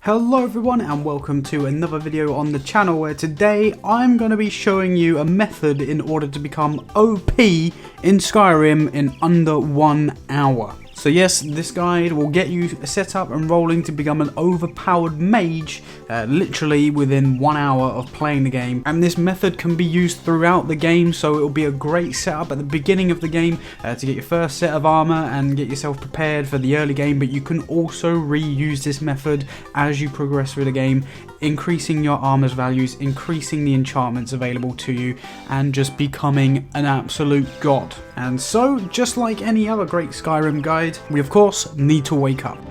Hello everyone and welcome to another video on the channel where today I'm going to be showing you a method in order to become OP in Skyrim in under 1 hour. So yes, this guide will get you set up and rolling to become an overpowered mage literally within 1 hour of playing the game. And this method can be used throughout the game, so it will be a great setup at the beginning of the game to get your first set of armor and get yourself prepared for the early game. But you can also reuse this method as you progress through the game, increasing your armor's values, increasing the enchantments available to you, and just becoming an absolute god. And so, just like any other great Skyrim guide, we of course need to wake up.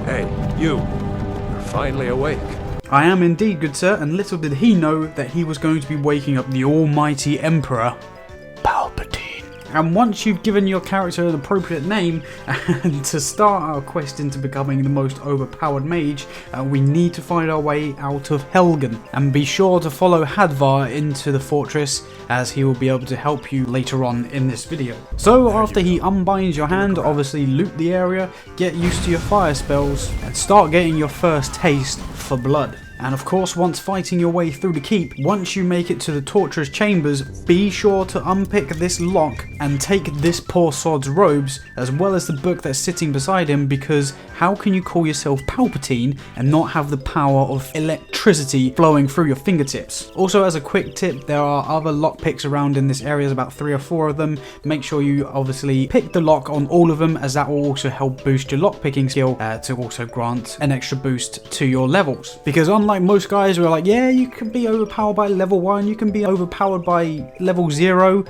Hey, you're finally awake. I am indeed, good sir, and little did he know that he was going to be waking up the almighty Emperor, Palpatine. And once you've given your character an appropriate name, and to start our quest into becoming the most overpowered mage, we need to find our way out of Helgen. And be sure to follow Hadvar into the fortress, as he will be able to help you later on in this video. So after he unbinds your hand, obviously loot the area, get used to your fire spells, and start getting your first taste for blood. And of course, once fighting your way through the keep, once you make it to the torturer's chambers, be sure to unpick this lock and take this poor sod's robes, as well as the book that's sitting beside him, because how can you call yourself Palpatine and not have the power of electricity flowing through your fingertips? Also, as a quick tip, there are other lockpicks around in this area, there's about 3 or 4 of them. Make sure you obviously pick the lock on all of them, as that will also help boost your lockpicking skill to also grant an extra boost to your levels. Because unlike most guys who are like, yeah, you can be overpowered by level 1, you can be overpowered by level 0.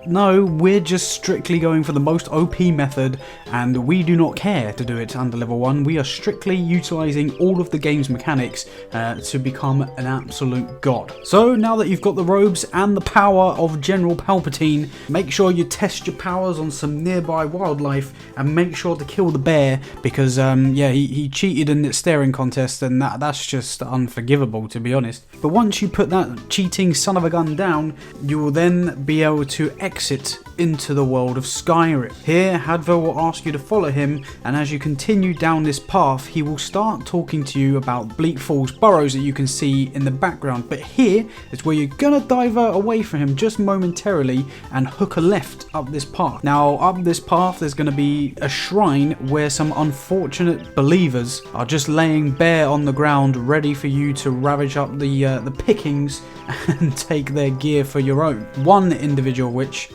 No, we're just strictly going for the most OP method, and we do not care to do it under level 1. We are strictly utilizing all of the game's mechanics to become an absolute god. So now that you've got the robes and the power of General Palpatine, make sure you test your powers on some nearby wildlife, and make sure to kill the bear, because yeah, he cheated in the staring contest, and that's just unforgivable, to be honest. But once you put that cheating son of a gun down, you will then be able to exit into the world of Skyrim. Here, Hadvar will ask you to follow him, and as you continue down this path, he will start talking to you about Bleak Falls burrows that you can see in the background. But here is where you're gonna divert away from him just momentarily and hook a left up this path. Now, up this path, there's gonna be a shrine where some unfortunate believers are just laying bare on the ground, ready for you to ravage up the pickings and take their gear for your own. One individual which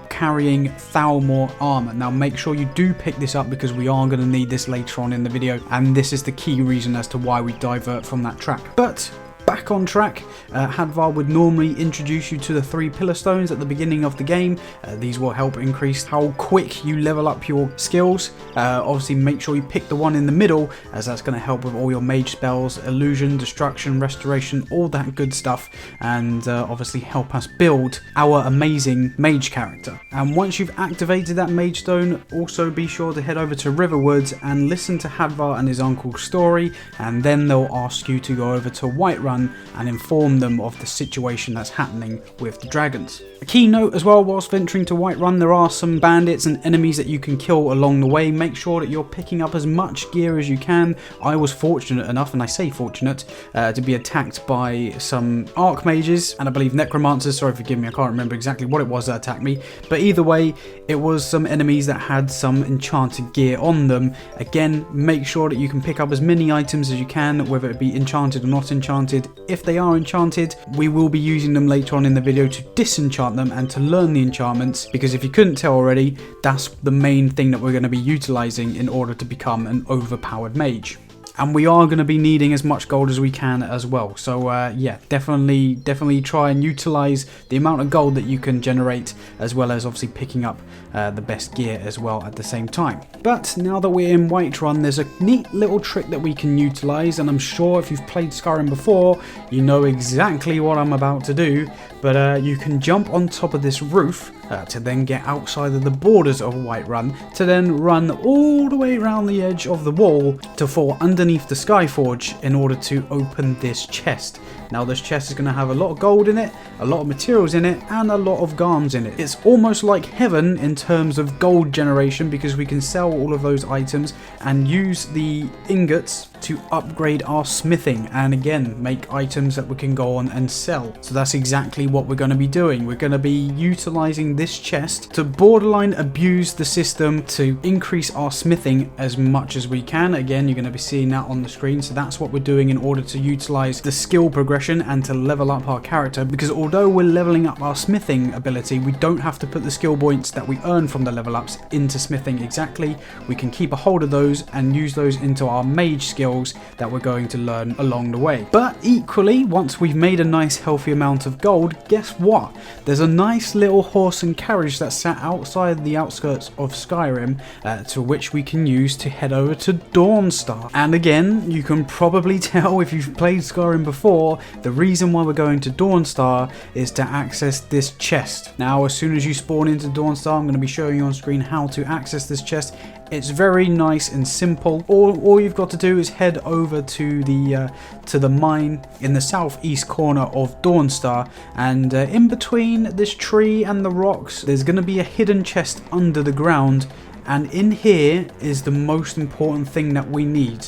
carrying Thalmor armor. Now make sure you do pick this up, because we are going to need this later on in the video, and this is the key reason as to why we divert from that track. But back on track, Hadvar would normally introduce you to the 3 pillar stones at the beginning of the game. These will help increase how quick you level up your skills. Obviously make sure you pick the one in the middle, as that's going to help with all your mage spells, illusion, destruction, restoration, all that good stuff, and obviously help us build our amazing mage character. And once you've activated that mage stone, also be sure to head over to Riverwoods and listen to Hadvar and his uncle's story, and then they'll ask you to go over to Whiterun and inform them of the situation that's happening with the dragons. A key note as well, whilst venturing to Whiterun, there are some bandits and enemies that you can kill along the way. Make sure that you're picking up as much gear as you can. I was fortunate enough, and I say fortunate, to be attacked by some archmages and I believe necromancers. Sorry, forgive me, I can't remember exactly what it was that attacked me, but either way, it was some enemies that had some enchanted gear on them. Again, make sure that you can pick up as many items as you can, whether it be enchanted or not enchanted. If they are enchanted, we will be using them later on in the video to disenchant them and to learn the enchantments, because if you couldn't tell already, that's the main thing that we're going to be utilizing in order to become an overpowered mage. And we are going to be needing as much gold as we can as well. So yeah, definitely try and utilize the amount of gold that you can generate, as well as obviously picking up the best gear as well at the same time. But now that we're in Whiterun, there's a neat little trick that we can utilize, and I'm sure if you've played Skyrim before, you know exactly what I'm about to do. But you can jump on top of this roof, to then get outside of the borders of Whiterun, to then run all the way around the edge of the wall to fall underneath the Skyforge in order to open this chest. Now this chest is going to have a lot of gold in it, a lot of materials in it, and a lot of garms in it. It's almost like heaven in terms of gold generation, because we can sell all of those items and use the ingots to upgrade our smithing and again make items that we can go on and sell. So that's exactly what we're going to be doing. We're going to be utilizing this chest to borderline abuse the system to increase our smithing as much as we can. Again, you're going to be seeing that on the screen. So that's what we're doing in order to utilize the skill progression and to level up our character, because although we're leveling up our smithing ability, we don't have to put the skill points that we earn from the level ups into smithing exactly. We can keep a hold of those and use those into our mage skills that we're going to learn along the way. But equally, once we've made a nice healthy amount of gold, guess what? There's a nice little horse and carriage that's sat outside the outskirts of Skyrim, to which we can use to head over to Dawnstar. And again, you can probably tell if you've played Skyrim before, the reason why we're going to Dawnstar is to access this chest. Now, as soon as you spawn into Dawnstar, I'm going to be showing you on screen how to access this chest. It's very nice and simple. All you've got to do is head over to the mine in the southeast corner of Dawnstar, and in between this tree and the rocks, there's going to be a hidden chest under the ground, and in here is the most important thing that we need.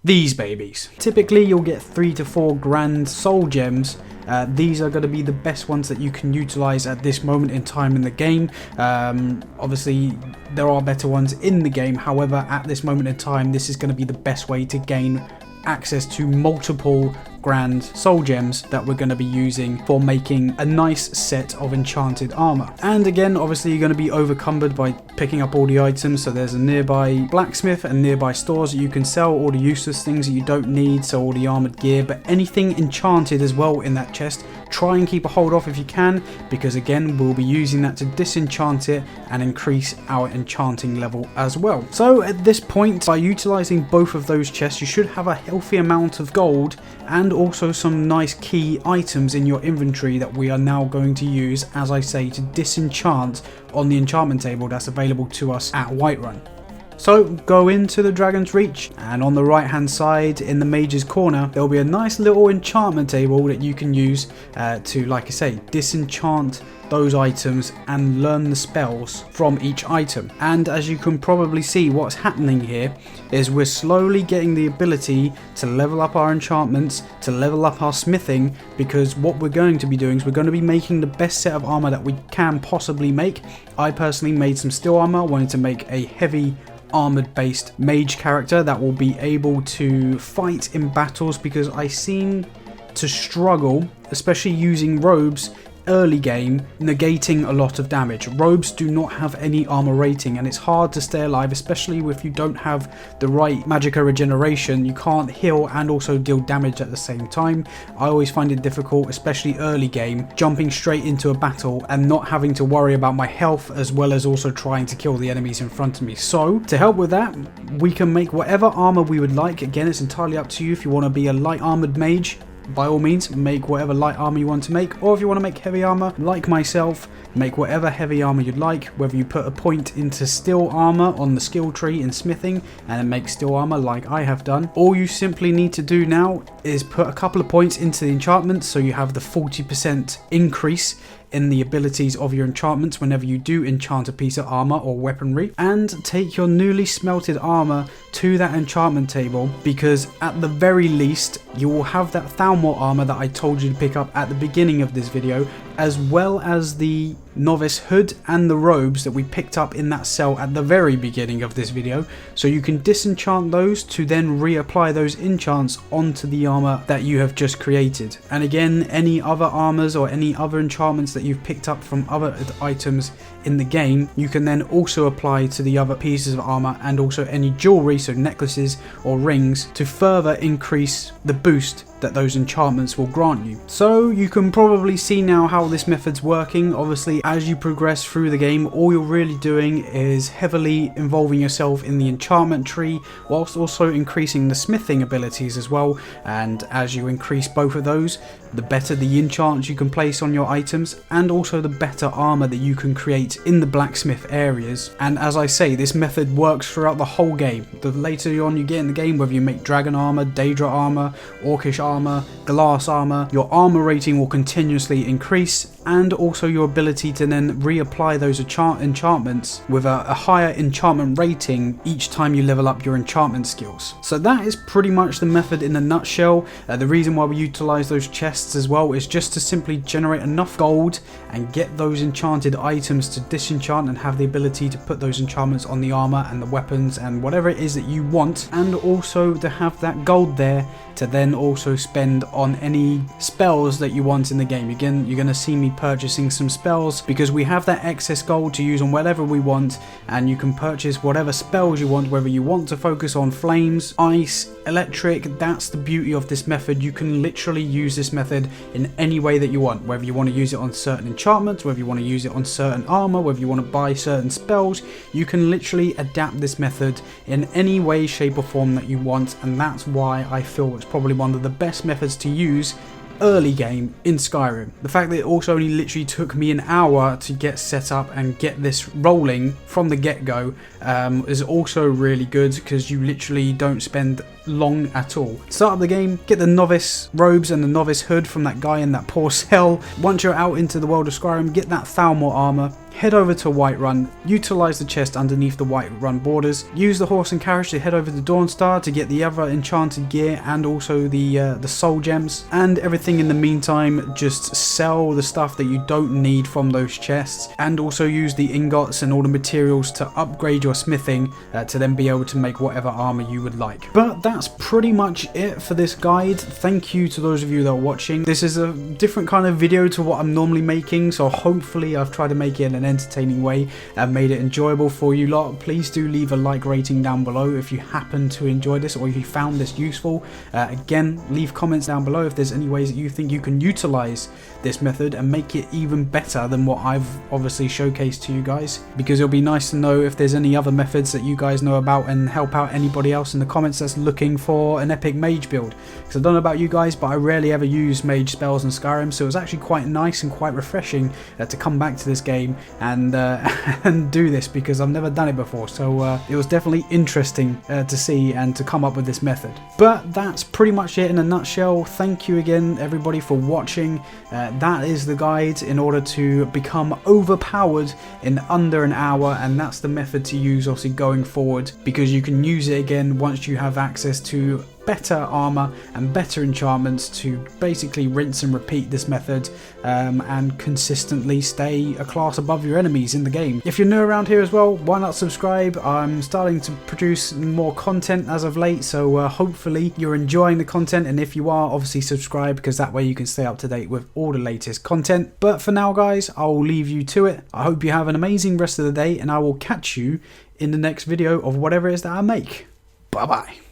These babies. Typically you'll get 3 to 4 grand soul gems. These are going to be the best ones that you can utilize at this moment in time in the game. Obviously there are better ones in the game, however at this moment in time this is going to be the best way to gain access to multiple grand soul gems that we're going to be using for making a nice set of enchanted armor. And again, obviously you're going to be overcumbered by picking up all the items, so there's a nearby blacksmith and nearby stores that you can sell all the useless things that you don't need, so all the armored gear, but anything enchanted as well in that chest, try and keep a hold off if you can, because again we'll be using that to disenchant it and increase our enchanting level as well. So at this point, by utilizing both of those chests, you should have a healthy amount of gold and also some nice key items in your inventory that we are now going to use, as I say, to disenchant on the enchantment table that's available to us at Whiterun. So go into the Dragon's Reach, and on the right hand side in the Mage's Corner there'll be a nice little enchantment table that you can use to, like I say, disenchant those items and learn the spells from each item. And as you can probably see, what's happening here is we're slowly getting the ability to level up our enchantments, to level up our smithing, because what we're going to be doing is we're going to be making the best set of armor that we can possibly make. I personally made some steel armor. I wanted to make a heavy armored based mage character that will be able to fight in battles, because I seem to struggle, especially using robes early game, negating a lot of damage. Robes do not have any armor rating, and it's hard to stay alive, especially if you don't have the right magicka regeneration. You can't heal and also deal damage at the same time. I always find it difficult, especially early game, jumping straight into a battle and not having to worry about my health, as well as also trying to kill the enemies in front of me. So to help with that, we can make whatever armor we would like. Again, it's entirely up to you. If you want to be a light armored mage, by all means make whatever light armor you want to make, or if you want to make heavy armor like myself, make whatever heavy armor you'd like, whether you put a point into steel armor on the skill tree in smithing and then make steel armor like I have done. All you simply need to do now is put a couple of points into the enchantments, so you have the 40% increase in the abilities of your enchantments whenever you do enchant a piece of armor or weaponry, and take your newly smelted armor to that enchantment table, because at the very least you will have that Thalmor armor that I told you to pick up at the beginning of this video, as well as the novice hood and the robes that we picked up in that cell at the very beginning of this video, so you can disenchant those to then reapply those enchants onto the armor that you have just created. And again, any other armors or any other enchantments that you've picked up from other items in the game, you can then also apply to the other pieces of armor, and also any jewelry, so necklaces or rings, to further increase the boost that those enchantments will grant you. So you can probably see now how this method's working. Obviously as you progress through the game, all you're really doing is heavily involving yourself in the enchantment tree, whilst also increasing the smithing abilities as well. And as you increase both of those, the better the enchants you can place on your items, and also the better armor that you can create in the blacksmith areas. And as I say, this method works throughout the whole game. The later on you get in the game, whether you make dragon armor, daedra armor, orcish armor, glass armor, your armor rating will continuously increase, and also your ability to then reapply those enchantments with a higher enchantment rating each time you level up your enchantment skills. So that is pretty much the method in a nutshell. The reason why we utilize those chests as well is just to simply generate enough gold and get those enchanted items to disenchant and have the ability to put those enchantments on the armor and the weapons and whatever it is that you want, and also to have that gold there to then also spend on any spells that you want in the game. Again, you're going to see me purchasing some spells because we have that excess gold to use on whatever we want, and you can purchase whatever spells you want, whether you want to focus on flames, ice, electric. That's the beauty of this method. You can literally use this method in any way that you want, whether you want to use it on certain enchantments, whether you want to use it on certain armor, whether you want to buy certain spells. You can literally adapt this method in any way, shape or form that you want, and that's why I feel it's probably one of the best methods to use early game in Skyrim. The fact that it also only literally took me an hour to get set up and get this rolling from the get-go is also really good, because you literally don't spend long at all. Start up the game, get the novice robes and the novice hood from that guy in that poor cell. Once you're out into the world of Skyrim, get that Thalmor armor, head over to Whiterun, utilize the chest underneath the Whiterun borders, use the horse and carriage to head over to Dawnstar to get the other enchanted gear and also the soul gems, and everything in the meantime just sell the stuff that you don't need from those chests, and also use the ingots and all the materials to upgrade your smithing to then be able to make whatever armor you would like. But that's pretty much it for this guide. Thank you to those of you that are watching. This is a different kind of video to what I'm normally making, so hopefully I've tried to make it in an entertaining way and made it enjoyable for you lot. Please do leave a like rating down below if you happen to enjoy this or if you found this useful. Again, leave comments down below if there's any ways that you think you can utilize this method and make it even better than what I've obviously showcased to you guys, because it'll be nice to know if there's any other methods that you guys know about and help out anybody else in the comments that's looking for an epic mage build. Because I don't know about you guys, but I rarely ever use mage spells in Skyrim, so it was actually quite nice and quite refreshing to come back to this game and and do this, because I've never done it before. So it was definitely interesting to see and to come up with this method. But that's pretty much it in a nutshell. Thank you again everybody for watching. That is the guide in order to become overpowered in under an hour, and that's the method to use obviously going forward, because you can use it again once you have access to better armor and better enchantments to basically rinse and repeat this method and consistently stay a class above your enemies in the game. If you're new around here as well, why not subscribe? I'm starting to produce more content as of late, so hopefully you're enjoying the content, and if you are, obviously subscribe, because that way you can stay up to date with all the latest content. But for now guys, I'll leave you to it. I hope you have an amazing rest of the day, and I will catch you in the next video of whatever it is that I make. Bye bye.